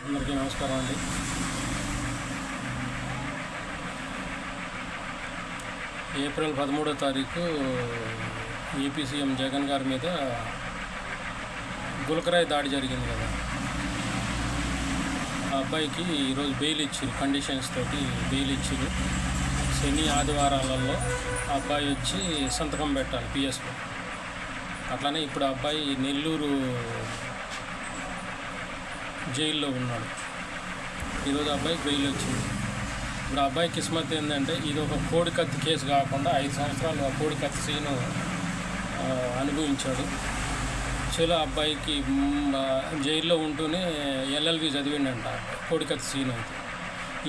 అందరికీ నమస్కారం అండి. ఏప్రిల్ 13వ తారీఖు ఏపీ సీఎం జగన్ గారి మీద గులకరాయి దాడి జరిగింది కదా. ఆ అబ్బాయికి ఈరోజు బెయిల్ ఇచ్చారు, కండిషన్స్ తోటి బెయిల్ ఇచ్చారు. శని ఆదివారాలలో ఆ అబ్బాయి వచ్చి సంతకం పెట్టాలి పిఎస్లో. అట్లానే ఇప్పుడు ఆ అబ్బాయి నెల్లూరు జైల్లో ఉన్నాడు. ఈరోజు అబ్బాయికి బెయిల్ వచ్చింది. ఇప్పుడు అబ్బాయి కిస్మత్ ఏంటంటే ఇది ఒక కోడి కత్తి కేసు కాకుండా 5 సంవత్సరాలు ఆ కోడి కత్తి సీను అనుభవించాడు. చలో అబ్బాయికి జైల్లో ఉంటూనే ఎల్ఎల్బి చదివిండంట కోడి కత్తి సీన్ అయితే.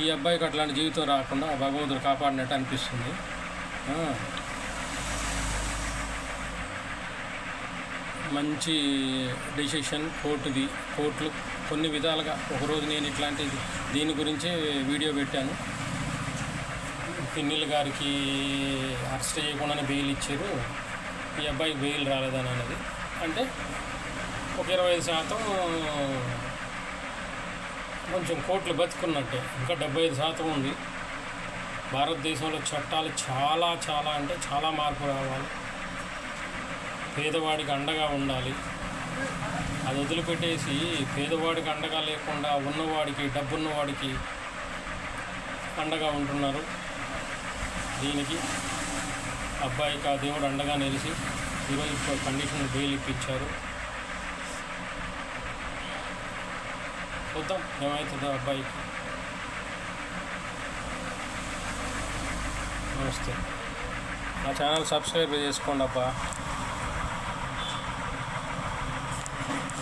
ఈ అబ్బాయికి అట్లాంటి జీవితం రాకుండా భగవంతుడు కాపాడినట్టు అనిపిస్తుంది. మంచి డెసిషన్ కోర్టులు కొన్ని విధాలుగా. ఒకరోజు నేను దీని గురించే వీడియో పెట్టాను. పిన్నిల్ గారికి అరెస్ట్ చేయకుండానే బెయిల్ ఇచ్చారు, ఈ అబ్బాయికి బెయిల్ రాలేదని అనేది. అంటే ఒక 25% కొంచెం కోర్టులు బతుకున్నట్టే, ఇంకా 75% ఉంది. భారతదేశంలో చట్టాలు చాలా మార్పు రావాలి. పేదవాడికి అండగా ఉండాలి. అది వదిలిపెట్టేసి పేదవాడికి అండగా లేకుండా ఉన్నవాడికి, డబ్బున్నవాడికి అండగా ఉంటున్నారు. దీనికి అబ్బాయికి ఆ దేవుడు అండగా నిలిచి ఈరోజు కండిషన్ బెయిల్ ఇప్పించారు. చూద్దాం ఏమవుతుందో అబ్బాయికి. నమస్తే. నా ఛానల్ సబ్స్క్రైబ్ చేసుకోండి అబ్బా.